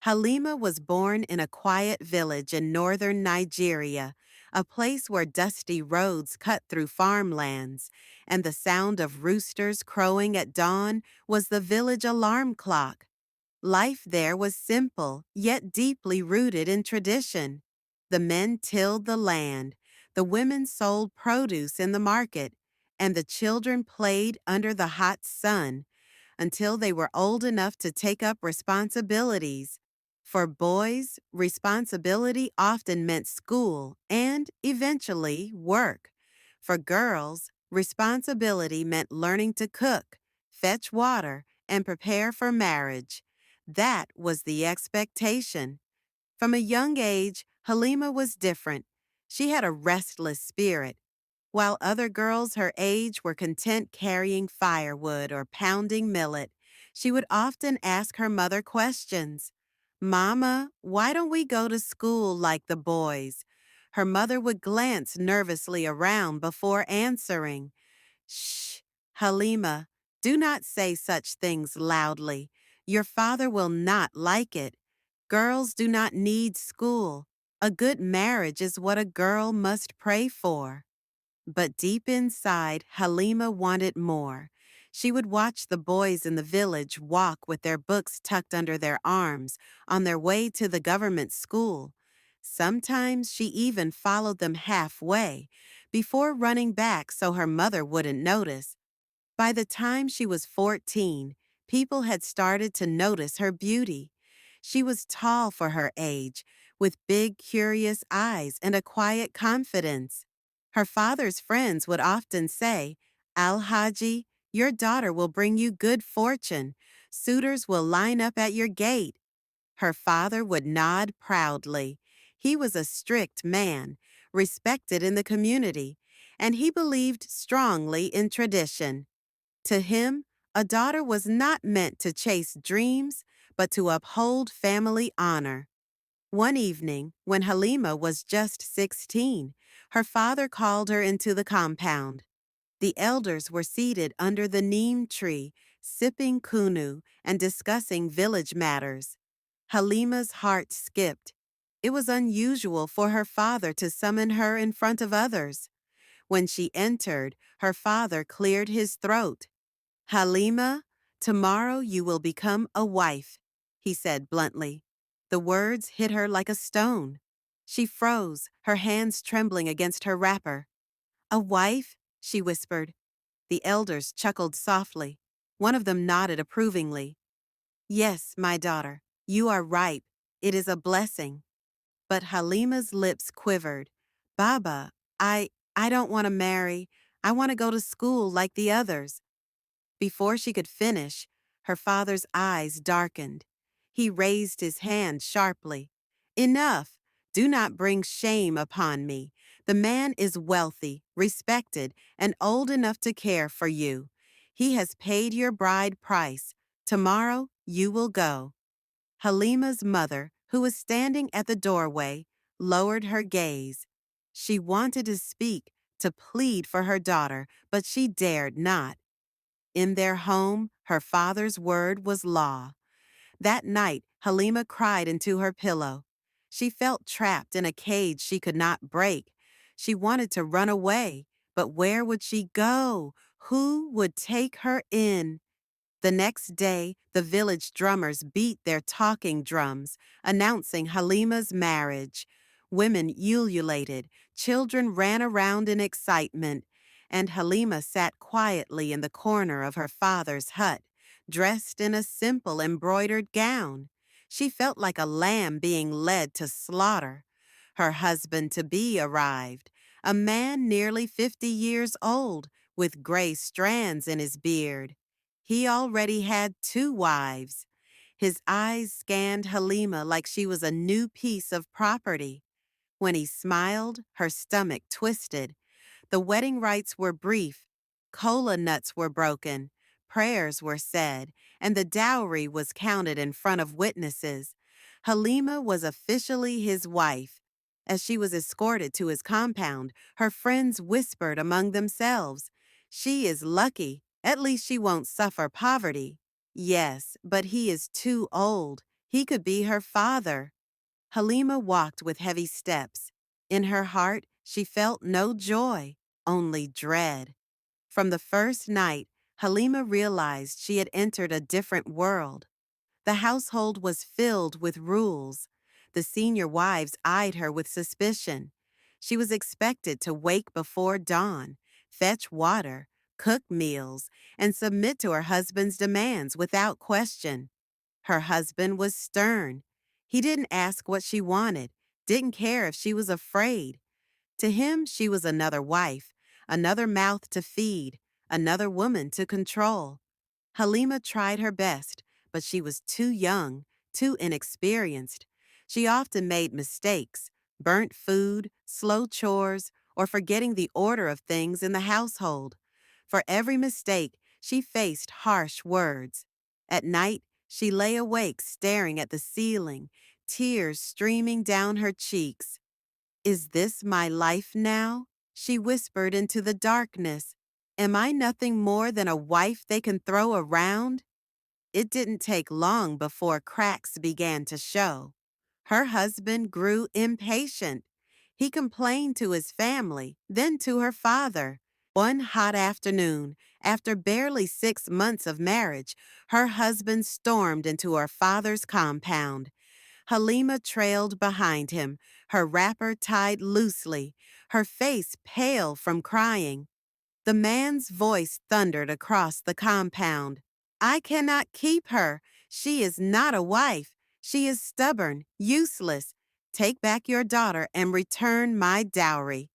Halima was born in a quiet village in northern Nigeria, a place where dusty roads cut through farmlands, and the sound of roosters crowing at dawn was the village alarm clock. Life there was simple, yet deeply rooted in tradition. The men tilled the land, the women sold produce in the market, and the children played under the hot sun until they were old enough to take up responsibilities. For boys, responsibility often meant school and, eventually, work. For girls, responsibility meant learning to cook, fetch water, and prepare for marriage. That was the expectation. From a young age, Halima was different. She had a restless spirit. While other girls her age were content carrying firewood or pounding millet, she would often ask her mother questions. Mama, why don't we go to school like the boys? Her mother would glance nervously around before answering. Shh, Halima, do not say such things loudly. Your father will not like it. Girls do not need school. A good marriage is what a girl must pray for. But deep inside, Halima wanted more. She would watch the boys in the village walk with their books tucked under their arms on their way to the government school. Sometimes she even followed them halfway before running back so her mother wouldn't notice. By the time she was 14, people had started to notice her beauty. She was tall for her age, with big, curious eyes and a quiet confidence. Her father's friends would often say, Al-Haji, your daughter will bring you good fortune. Suitors will line up at your gate. Her father would nod proudly. He was a strict man, respected in the community, and he believed strongly in tradition. To him, a daughter was not meant to chase dreams, but to uphold family honor. One evening, when Halima was just 16, her father called her into the compound. The elders were seated under the neem tree, sipping kunu and discussing village matters. Halima's heart skipped. It was unusual for her father to summon her in front of others. When she entered, her father cleared his throat. Halima, tomorrow you will become a wife, he said bluntly. The words hit her like a stone. She froze, her hands trembling against her wrapper. A wife? She whispered. The elders chuckled softly. One of them nodded approvingly. Yes, my daughter, you are ripe. It is a blessing. But Halima's lips quivered. Baba, I don't want to marry. I want to go to school like the others. Before she could finish, her father's eyes darkened. He raised his hand sharply. Enough! Do not bring shame upon me. The man is wealthy, respected, and old enough to care for you. He has paid your bride price. Tomorrow you will go. Halima's mother, who was standing at the doorway, lowered her gaze. She wanted to speak, to plead for her daughter, but she dared not. In their home, her father's word was law. That night, Halima cried into her pillow. She felt trapped in a cage she could not break. She wanted to run away, but where would she go? Who would take her in? The next day, the village drummers beat their talking drums, announcing Halima's marriage. Women ululated, children ran around in excitement, and Halima sat quietly in the corner of her father's hut, dressed in a simple embroidered gown. She felt like a lamb being led to slaughter. Her husband-to-be arrived, a man nearly 50 years old, with gray strands in his beard. He already had 2 wives. His eyes scanned Halima like she was a new piece of property. When he smiled, her stomach twisted. The wedding rites were brief. Cola nuts were broken, prayers were said, and the dowry was counted in front of witnesses. Halima was officially his wife. As she was escorted to his compound, her friends whispered among themselves, "She is lucky. At least she won't suffer poverty." Yes, but he is too old. He could be her father. Halima walked with heavy steps. In her heart, she felt no joy, only dread. From the first night, Halima realized she had entered a different world. The household was filled with rules. The senior wives eyed her with suspicion. She was expected to wake before dawn, fetch water, cook meals, and submit to her husband's demands without question. Her husband was stern. He didn't ask what she wanted, didn't care if she was afraid. To him, she was another wife, another mouth to feed, another woman to control. Halima tried her best, but she was too young, too inexperienced. She often made mistakes, burnt food, slow chores, or forgetting the order of things in the household. For every mistake, she faced harsh words. At night, she lay awake staring at the ceiling, tears streaming down her cheeks. "Is this my life now?" she whispered into the darkness. "Am I nothing more than a wife they can throw around?" It didn't take long before cracks began to show. Her husband grew impatient. He complained to his family, then to her father. One hot afternoon, after barely 6 months of marriage, her husband stormed into her father's compound. Halima trailed behind him, her wrapper tied loosely, her face pale from crying. The man's voice thundered across the compound. "I cannot keep her. She is not a wife. She is stubborn, useless. Take back your daughter and return my dowry."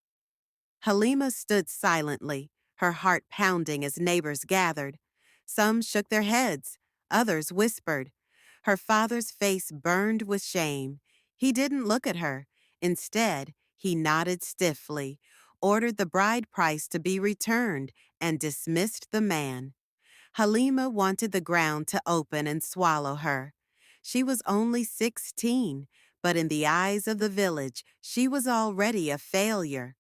Halima stood silently, her heart pounding as neighbors gathered. Some shook their heads, others whispered. Her father's face burned with shame. He didn't look at her. Instead, he nodded stiffly, ordered the bride price to be returned, and dismissed the man. Halima wanted the ground to open and swallow her. She was only 16, but in the eyes of the village, she was already a failure.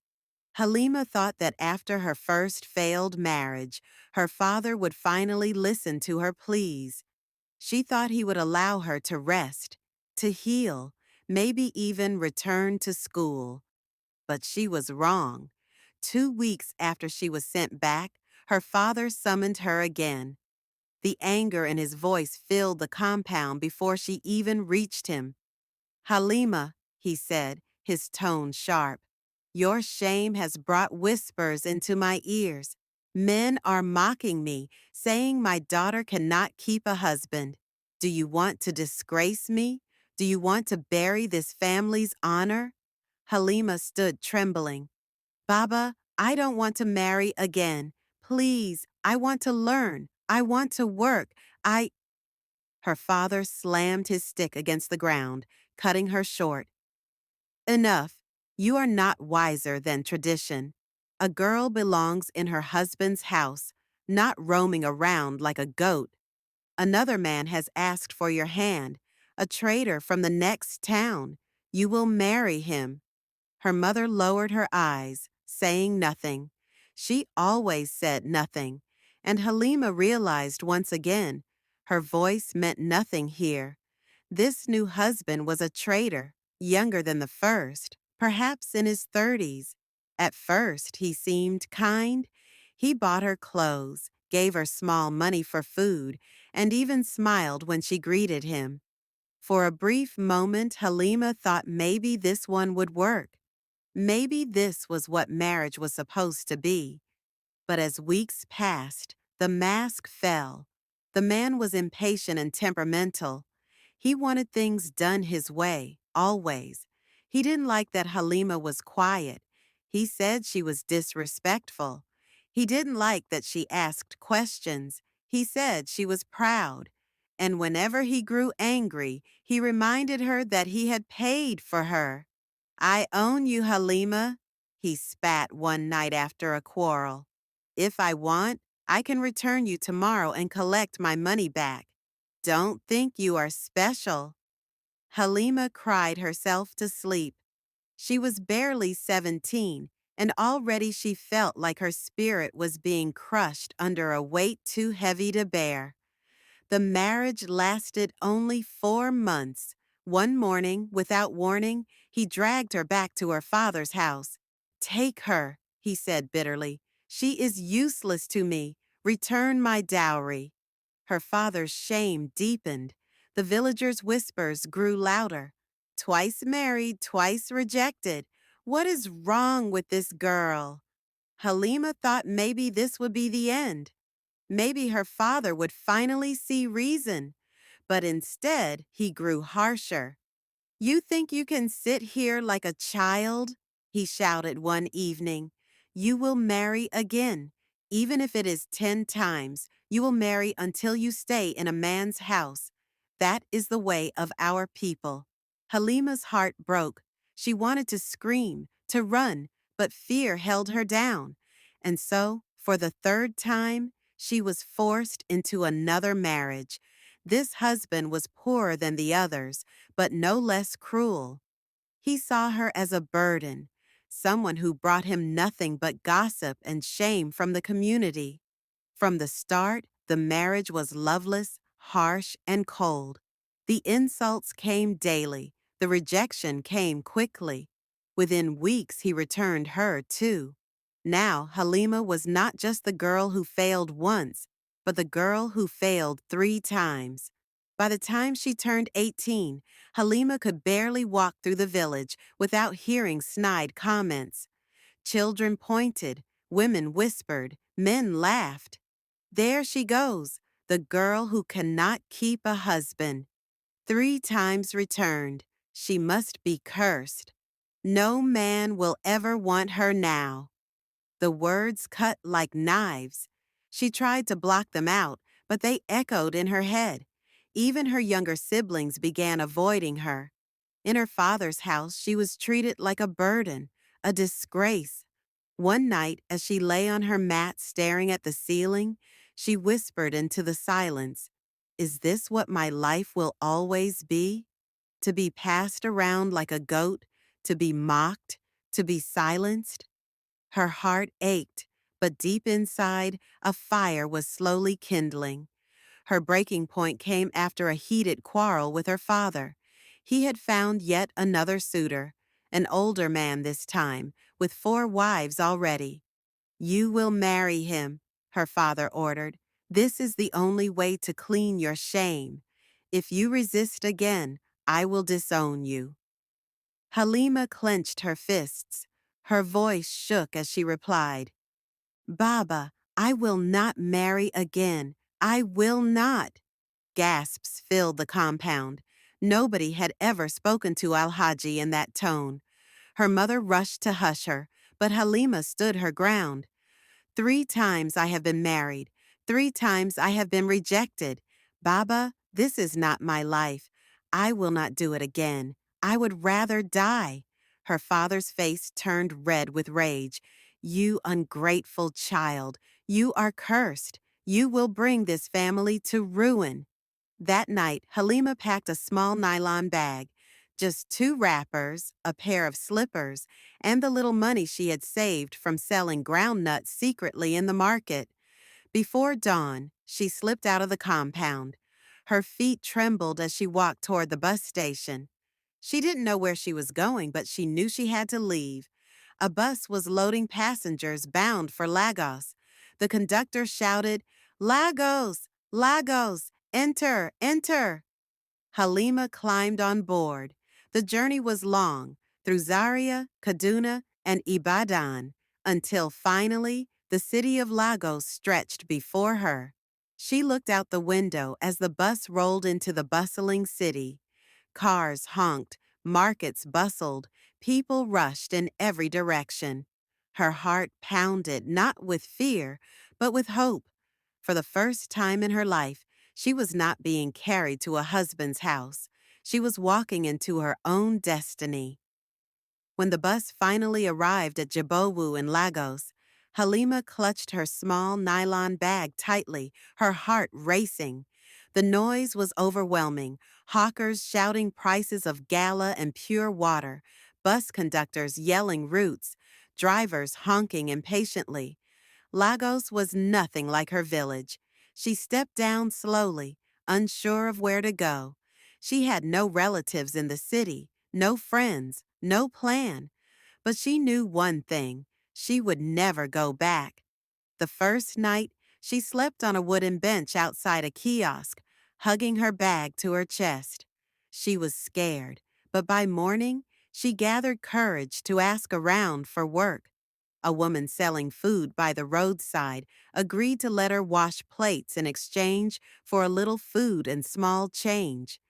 Halima thought that after her first failed marriage, her father would finally listen to her pleas. She thought he would allow her to rest, to heal, maybe even return to school. But she was wrong. 2 weeks after she was sent back, her father summoned her again. The anger in his voice filled the compound before she even reached him. "Halima," he said, his tone sharp, "your shame has brought whispers into my ears. Men are mocking me, saying my daughter cannot keep a husband. Do you want to disgrace me? Do you want to bury this family's honor?" Halima stood trembling. "Baba, I don't want to marry again. Please, I want to learn. I want to work. I—" Her father slammed his stick against the ground, cutting her short. "Enough. You are not wiser than tradition. A girl belongs in her husband's house, not roaming around like a goat. Another man has asked for your hand, a trader from the next town. You will marry him." Her mother lowered her eyes, saying nothing. She always said nothing, and Halima realized once again, her voice meant nothing here. This new husband was a traitor, younger than the first, perhaps in his 30s. At first, he seemed kind. He bought her clothes, gave her small money for food, and even smiled when she greeted him. For a brief moment, Halima thought maybe this one would work. Maybe this was what marriage was supposed to be. But as weeks passed, the mask fell. The man was impatient and temperamental. He wanted things done his way, always. He didn't like that Halima was quiet. He said she was disrespectful. He didn't like that she asked questions. He said she was proud. And whenever he grew angry, he reminded her that he had paid for her. "I own you, Halima," he spat one night after a quarrel. "If I want, I can return you tomorrow and collect my money back. Don't think you are special." Halima cried herself to sleep. She was barely 17, and already she felt like her spirit was being crushed under a weight too heavy to bear. The marriage lasted only 4 months. One morning, without warning, he dragged her back to her father's house. "Take her," he said bitterly. "She is useless to me. Return my dowry." Her father's shame deepened. The villagers' whispers grew louder. "Twice married, twice rejected. What is wrong with this girl?" Halima thought maybe this would be the end. Maybe her father would finally see reason. But instead, he grew harsher. "You think you can sit here like a child?" he shouted one evening. "You will marry again. Even if it is 10 times, you will marry until you stay in a man's house. That is the way of our people." Halima's heart broke. She wanted to scream, to run, but fear held her down. And so, for the third time, she was forced into another marriage. This husband was poorer than the others, but no less cruel. He saw her as a burden, someone who brought him nothing but gossip and shame from the community. From the start, the marriage was loveless, harsh, and cold. The insults came daily. The rejection came quickly. Within weeks, he returned her, too. Now, Halima was not just the girl who failed once, but the girl who failed 3 times. By the time she turned 18, Halima could barely walk through the village without hearing snide comments. Children pointed, women whispered, men laughed. "There she goes, the girl who cannot keep a husband. 3 times returned. She must be cursed. No man will ever want her now." The words cut like knives. She tried to block them out, but they echoed in her head. Even her younger siblings began avoiding her. In her father's house, she was treated like a burden, a disgrace. One night, as she lay on her mat staring at the ceiling, she whispered into the silence, "Is this what my life will always be? To be passed around like a goat, to be mocked, to be silenced?" Her heart ached, but deep inside, a fire was slowly kindling. Her breaking point came after a heated quarrel with her father. He had found yet another suitor, an older man this time, with 4 wives already. "You will marry him," her father ordered. "This is the only way to clean your shame. If you resist again, I will disown you." Halima clenched her fists. Her voice shook as she replied, "Baba, I will not marry again. I will not." Gasps filled the compound. Nobody had ever spoken to Al-Haji in that tone. Her mother rushed to hush her, but Halima stood her ground. "3 times I have been married. 3 times I have been rejected. Baba, this is not my life. I will not do it again. I would rather die." Her father's face turned red with rage. "You ungrateful child. You are cursed. You will bring this family to ruin." That night, Halima packed a small nylon bag, just 2 wrappers, a pair of slippers, and the little money she had saved from selling ground nuts secretly in the market. Before dawn, she slipped out of the compound. Her feet trembled as she walked toward the bus station. She didn't know where she was going, but she knew she had to leave. A bus was loading passengers bound for Lagos. The conductor shouted, "Lagos! Lagos! Enter! Enter!" Halima climbed on board. The journey was long, through Zaria, Kaduna, and Ibadan, until finally the city of Lagos stretched before her. She looked out the window as the bus rolled into the bustling city. Cars honked, markets bustled, people rushed in every direction. Her heart pounded not with fear, but with hope. For the first time in her life, she was not being carried to a husband's house. She was walking into her own destiny. When the bus finally arrived at Jibowu in Lagos, Halima clutched her small nylon bag tightly, her heart racing. The noise was overwhelming, hawkers shouting prices of gala and pure water, bus conductors yelling routes, drivers honking impatiently. Lagos was nothing like her village. She stepped down slowly, unsure of where to go. She had no relatives in the city, no friends, no plan. But she knew one thing: she would never go back. The first night, she slept on a wooden bench outside a kiosk, hugging her bag to her chest. She was scared, but by morning, she gathered courage to ask around for work. A woman selling food by the roadside agreed to let her wash plates in exchange for a little food and small change.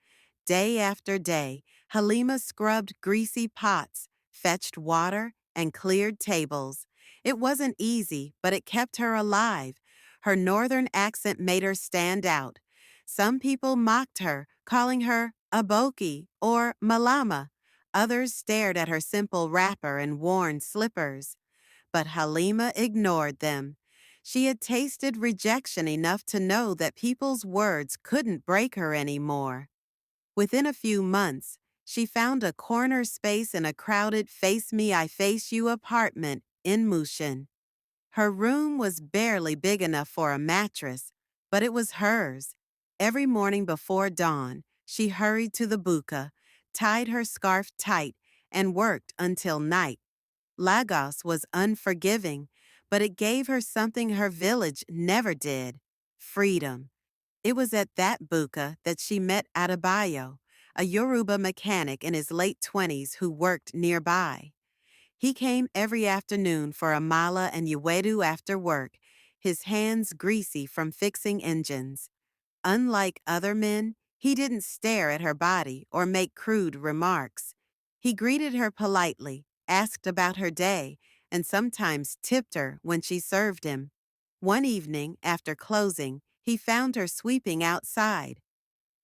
Day after day, Halima scrubbed greasy pots, fetched water, and cleared tables. It wasn't easy, but it kept her alive. Her northern accent made her stand out. Some people mocked her, calling her Aboki or Malama. Others stared at her simple wrapper and worn slippers. But Halima ignored them. She had tasted rejection enough to know that people's words couldn't break her anymore. Within a few months, she found a corner space in a crowded Face Me, I Face You apartment in Mushin. Her room was barely big enough for a mattress, but it was hers. Every morning before dawn, she hurried to the buka, tied her scarf tight, and worked until night. Lagos was unforgiving, but it gave her something her village never did: freedom. It was at that buka that she met Adebayo, a Yoruba mechanic in his late 20s who worked nearby. He came every afternoon for a mala and yuwedu after work, his hands greasy from fixing engines. Unlike other men, he didn't stare at her body or make crude remarks. He greeted her politely, asked about her day, and sometimes tipped her when she served him. One evening, after closing, he found her sweeping outside.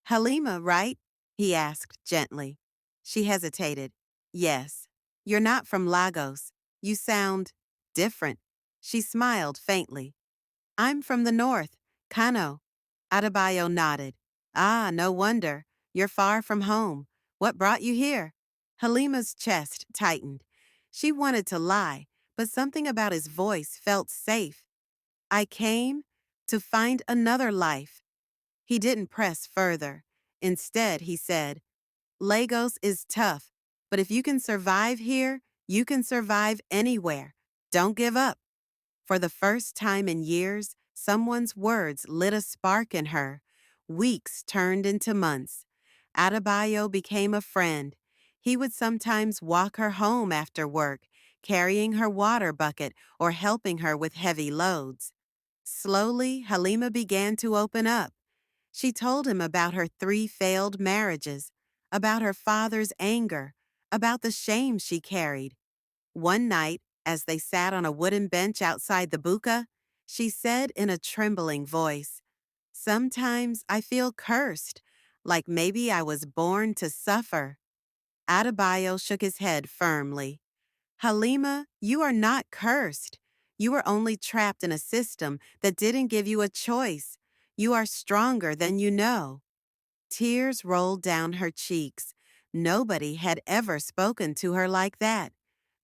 "Halima, right?" he asked gently. She hesitated. "Yes. You're not from Lagos. You sound different." She smiled faintly. "I'm from the north, Kano." Adebayo nodded. "Ah, no wonder. You're far from home. What brought you here?" Halima's chest tightened. She wanted to lie, but something about his voice felt safe. "I came to find another life." He didn't press further. Instead, he said, "Lagos is tough, but if you can survive here, you can survive anywhere. Don't give up." For the first time in years, someone's words lit a spark in her. Weeks turned into months. Adebayo became a friend. He would sometimes walk her home after work, carrying her water bucket or helping her with heavy loads. Slowly, Halima began to open up. She told him about her 3 failed marriages, about her father's anger, about the shame she carried. One night, as they sat on a wooden bench outside the buka, she said in a trembling voice, "Sometimes I feel cursed, like maybe I was born to suffer." Adebayo shook his head firmly. "Halima, you are not cursed. You are only trapped in a system that didn't give you a choice. You are stronger than you know." Tears rolled down her cheeks. Nobody had ever spoken to her like that.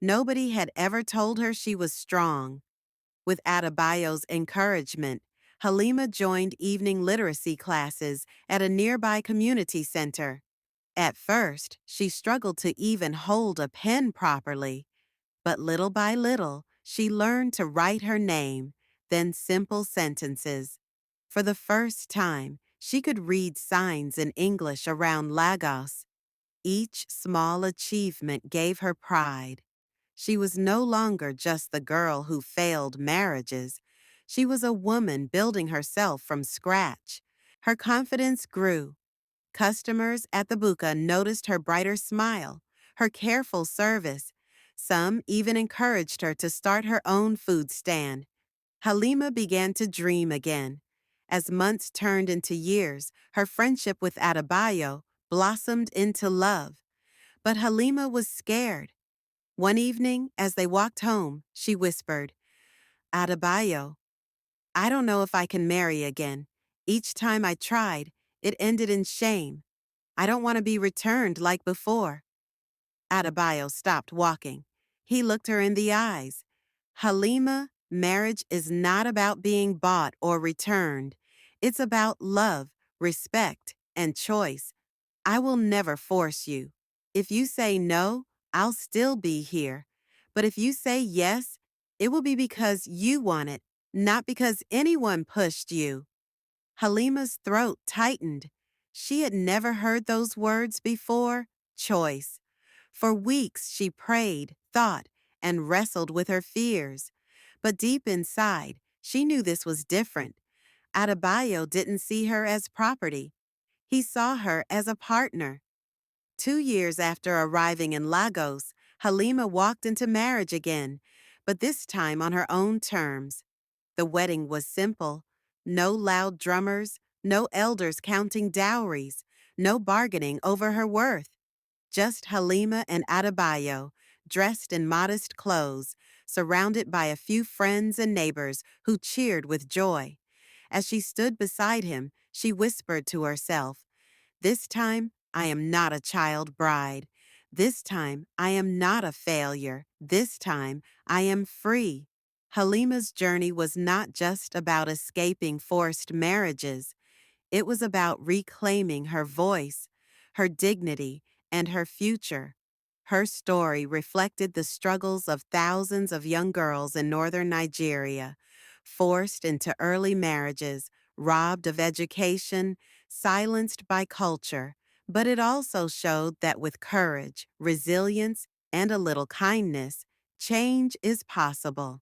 Nobody had ever told her she was strong. With Adebayo's encouragement, Halima joined evening literacy classes at a nearby community center. At first, she struggled to even hold a pen properly. But little by little, she learned to write her name, then simple sentences. For the first time, she could read signs in English around Lagos. Each small achievement gave her pride. She was no longer just the girl who failed marriages. She was a woman building herself from scratch. Her confidence grew. Customers at the buka noticed her brighter smile, her careful service. Some even encouraged her to start her own food stand. Halima began to dream again. As months turned into years, her friendship with Adebayo blossomed into love. But Halima was scared. One evening, as they walked home, she whispered, "Adebayo, I don't know if I can marry again. Each time I tried, it ended in shame. I don't want to be returned like before." Adebayo stopped walking. He looked her in the eyes. "Halima, marriage is not about being bought or returned. It's about love, respect, and choice. I will never force you. If you say no, I'll still be here. But if you say yes, it will be because you want it, not because anyone pushed you. Halima's throat tightened. She had never heard those words before, choice. For weeks she prayed, thought, and wrestled with her fears. But deep inside, she knew this was different. Adebayo didn't see her as property. He saw her as a partner. 2 years after arriving in Lagos, Halima walked into marriage again, but this time on her own terms. The wedding was simple. No loud drummers, no elders counting dowries, no bargaining over her worth. Just Halima and Adebayo, dressed in modest clothes, surrounded by a few friends and neighbors who cheered with joy. As she stood beside him, she whispered to herself, "This time, I am not a child bride. This time, I am not a failure. This time, I am free." Halima's journey was not just about escaping forced marriages. It was about reclaiming her voice, her dignity, and her future. Her story reflected the struggles of thousands of young girls in northern Nigeria, forced into early marriages, robbed of education, silenced by culture. But it also showed that with courage, resilience, and a little kindness, change is possible.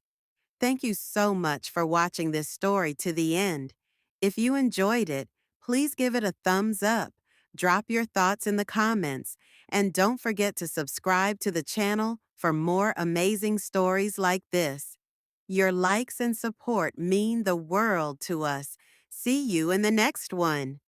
Thank you so much for watching this story to the end. If you enjoyed it, please give it a thumbs up, drop your thoughts in the comments, and don't forget to subscribe to the channel for more amazing stories like this. Your likes and support mean the world to us. See you in the next one.